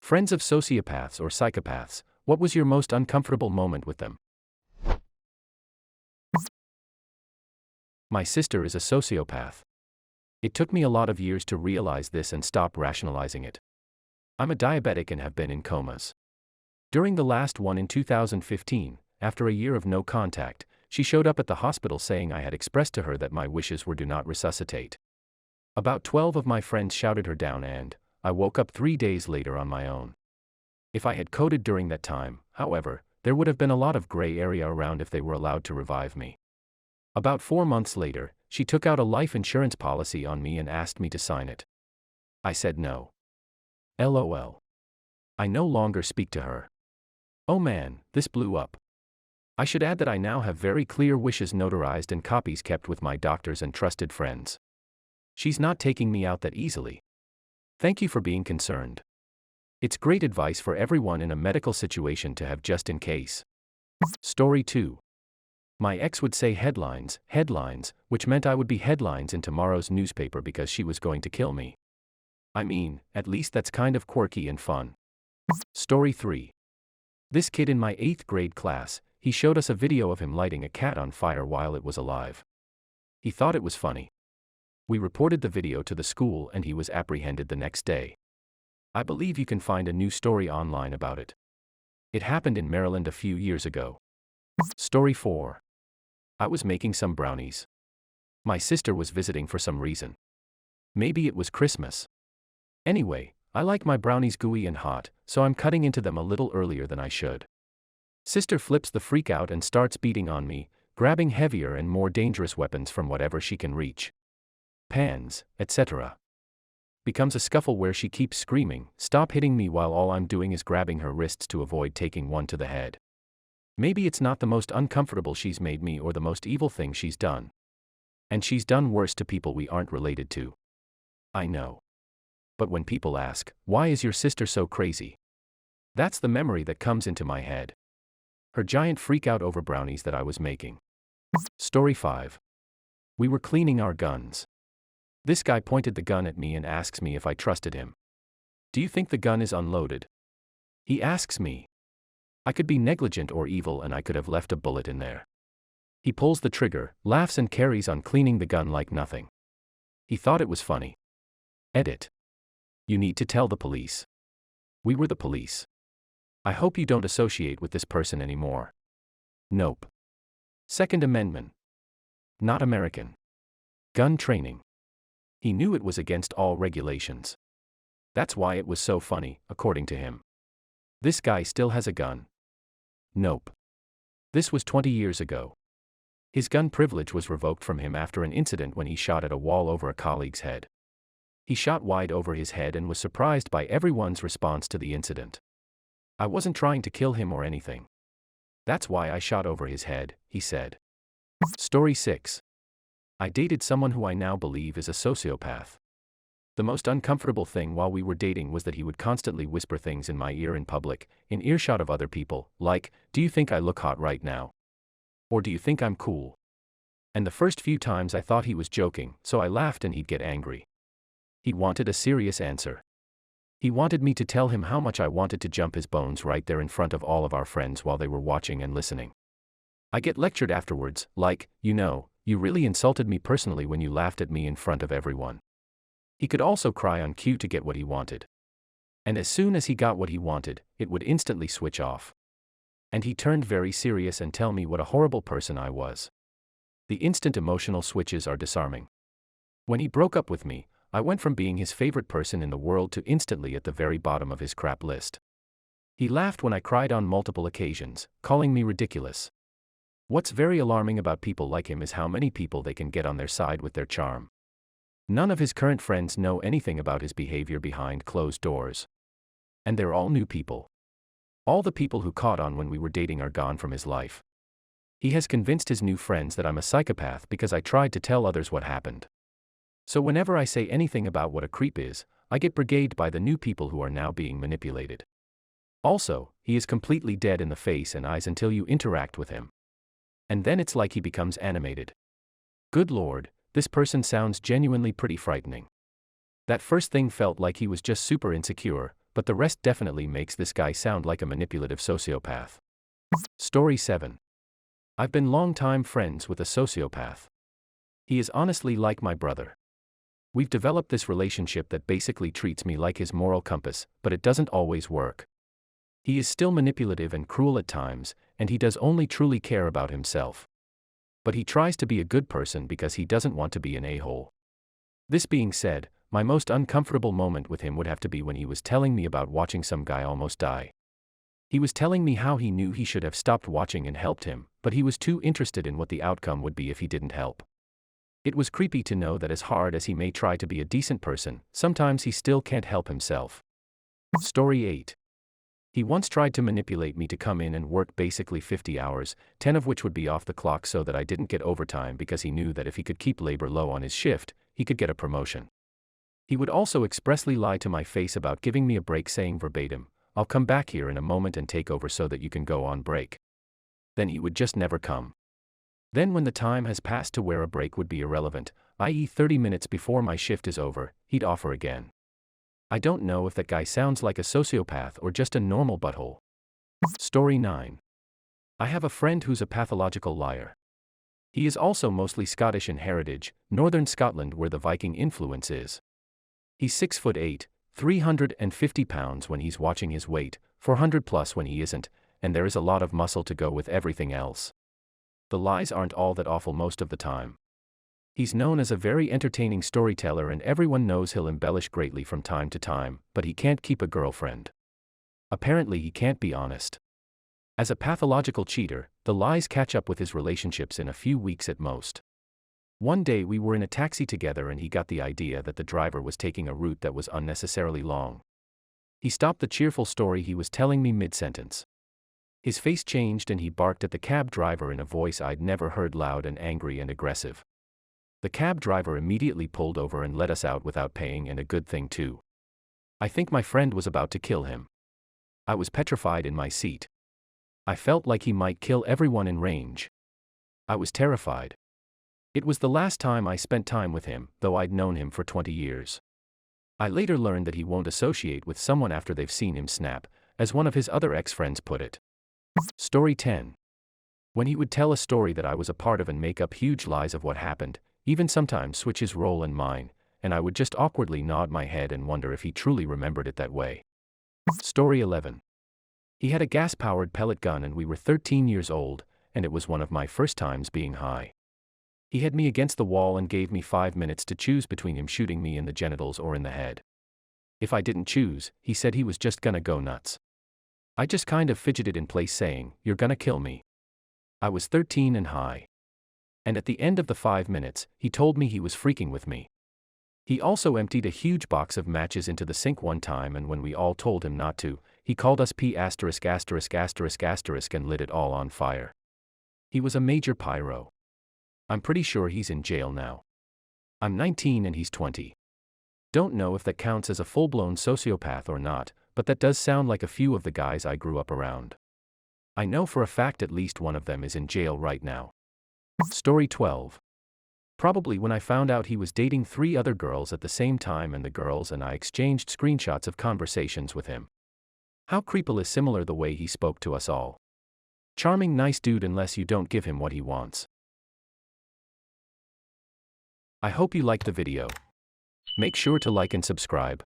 Friends of sociopaths or psychopaths, what was your most uncomfortable moment with them? My sister is a sociopath. It took me a lot of years to realize this and stop rationalizing it. I'm a diabetic and have been in comas. During the last one in 2015, after a year of no contact, she showed up at the hospital saying I had expressed to her that my wishes were do not resuscitate. About 12 of my friends shouted her down and I woke up 3 days later on my own. If I had coded during that time, however, there would have been a lot of gray area around if they were allowed to revive me. About 4 months later, she took out a life insurance policy on me and asked me to sign it. I said no. LOL. I no longer speak to her. Oh man, this blew up. I should add that I now have very clear wishes notarized and copies kept with my doctors and trusted friends. She's not taking me out that easily. Thank you for being concerned. It's great advice for everyone in a medical situation to have just in case. Story 2. My ex would say headlines, which meant I would be headlines in tomorrow's newspaper because she was going to kill me. I mean, at least that's kind of quirky and fun. Story 3. This kid in my 8th grade class, he showed us a video of him lighting a cat on fire while it was alive. He thought it was funny. We reported the video to the school and he was apprehended the next day. I believe you can find a new story online about it. It happened in Maryland a few years ago. Story 4. I was making some brownies. My sister was visiting for some reason. Maybe it was Christmas. Anyway, I like my brownies gooey and hot, so I'm cutting into them a little earlier than I should. Sister flips the freak out and starts beating on me, grabbing heavier and more dangerous weapons from whatever she can reach. Pans, etc. Becomes a scuffle where she keeps screaming, "Stop hitting me," while all I'm doing is grabbing her wrists to avoid taking one to the head. Maybe it's not the most uncomfortable she's made me or the most evil thing she's done. And she's done worse to people we aren't related to. I know. But when people ask, "Why is your sister so crazy?" that's the memory that comes into my head. Her giant freak out over brownies that I was making. Story 5. We were cleaning our guns. This guy pointed the gun at me and asks me if I trusted him. Do you think the gun is unloaded? He asks me. I could be negligent or evil and I could have left a bullet in there. He pulls the trigger, laughs and carries on cleaning the gun like nothing. He thought it was funny. Edit. You need to tell the police. We were the police. I hope you don't associate with this person anymore. Nope. Second Amendment. Not American. Gun training. He knew it was against all regulations. That's why it was so funny, according to him. This guy still has a gun. Nope. This was 20 years ago. His gun privilege was revoked from him after an incident when he shot at a wall over a colleague's head. He shot wide over his head and was surprised by everyone's response to the incident. I wasn't trying to kill him or anything. That's why I shot over his head, he said. Story 6. I dated someone who I now believe is a sociopath. The most uncomfortable thing while we were dating was that he would constantly whisper things in my ear in public, in earshot of other people, like, "Do you think I look hot right now? Or do you think I'm cool?" And the first few times I thought he was joking, so I laughed and he'd get angry. He wanted a serious answer. He wanted me to tell him how much I wanted to jump his bones right there in front of all of our friends while they were watching and listening. I get lectured afterwards, like, "You really insulted me personally when you laughed at me in front of everyone." He could also cry on cue to get what he wanted. And as soon as he got what he wanted, it would instantly switch off. And he turned very serious and tell me what a horrible person I was. The instant emotional switches are disarming. When he broke up with me, I went from being his favorite person in the world to instantly at the very bottom of his crap list. He laughed when I cried on multiple occasions, calling me ridiculous. What's very alarming about people like him is how many people they can get on their side with their charm. None of his current friends know anything about his behavior behind closed doors. And they're all new people. All the people who caught on when we were dating are gone from his life. He has convinced his new friends that I'm a psychopath because I tried to tell others what happened. So whenever I say anything about what a creep is, I get brigaded by the new people who are now being manipulated. Also, he is completely dead in the face and eyes until you interact with him. And then it's like he becomes animated. Good Lord, this person sounds genuinely pretty frightening. That first thing felt like he was just super insecure, but the rest definitely makes this guy sound like a manipulative sociopath. Story 7. I've been long-time friends with a sociopath. He is honestly like my brother. We've developed this relationship that basically treats me like his moral compass, but it doesn't always work. He is still manipulative and cruel at times, and he does only truly care about himself. But he tries to be a good person because he doesn't want to be an a-hole. This being said, my most uncomfortable moment with him would have to be when he was telling me about watching some guy almost die. He was telling me how he knew he should have stopped watching and helped him, but he was too interested in what the outcome would be if he didn't help. It was creepy to know that as hard as he may try to be a decent person, sometimes he still can't help himself. Story 8. He once tried to manipulate me to come in and work basically 50 hours, 10 of which would be off the clock so that I didn't get overtime because he knew that if he could keep labor low on his shift, he could get a promotion. He would also expressly lie to my face about giving me a break, saying verbatim, "I'll come back here in a moment and take over so that you can go on break." Then he would just never come. Then when the time has passed to where a break would be irrelevant, i.e. 30 minutes before my shift is over, he'd offer again. I don't know if that guy sounds like a sociopath or just a normal butthole. Story 9. I have a friend who's a pathological liar. He is also mostly Scottish in heritage, northern Scotland where the Viking influence is. He's 6'8", 350 pounds when he's watching his weight, 400 plus when he isn't, and there is a lot of muscle to go with everything else. The lies aren't all that awful most of the time. He's known as a very entertaining storyteller and everyone knows he'll embellish greatly from time to time, but he can't keep a girlfriend. Apparently he can't be honest. As a pathological cheater, the lies catch up with his relationships in a few weeks at most. One day we were in a taxi together and he got the idea that the driver was taking a route that was unnecessarily long. He stopped the cheerful story he was telling me mid-sentence. His face changed and he barked at the cab driver in a voice I'd never heard, loud and angry and aggressive. The cab driver immediately pulled over and let us out without paying, and a good thing too. I think my friend was about to kill him. I was petrified in my seat. I felt like he might kill everyone in range. I was terrified. It was the last time I spent time with him, though I'd known him for 20 years. I later learned that he won't associate with someone after they've seen him snap, as one of his other ex-friends put it. Story 10. When he would tell a story that I was a part of and make up huge lies of what happened, even sometimes switch his role and mine, and I would just awkwardly nod my head and wonder if he truly remembered it that way. Story 11. He had a gas-powered pellet gun and we were 13 years old, and it was one of my first times being high. He had me against the wall and gave me 5 minutes to choose between him shooting me in the genitals or in the head. If I didn't choose, he said he was just gonna go nuts. I just kind of fidgeted in place saying, "You're gonna kill me." I was 13 and high. And at the end of the 5 minutes, he told me he was freaking with me. He also emptied a huge box of matches into the sink one time, and when we all told him not to, he called us P*** and lit it all on fire. He was a major pyro. I'm pretty sure he's in jail now. I'm 19 and he's 20. Don't know if that counts as a full-blown sociopath or not, but that does sound like a few of the guys I grew up around. I know for a fact at least one of them is in jail right now. Story 12. Probably when I found out he was dating 3 other girls at the same time and the girls and I exchanged screenshots of conversations with him. How creepily similar the way he spoke to us all. Charming, nice dude unless you don't give him what he wants. I hope you liked the video. Make sure to like and subscribe.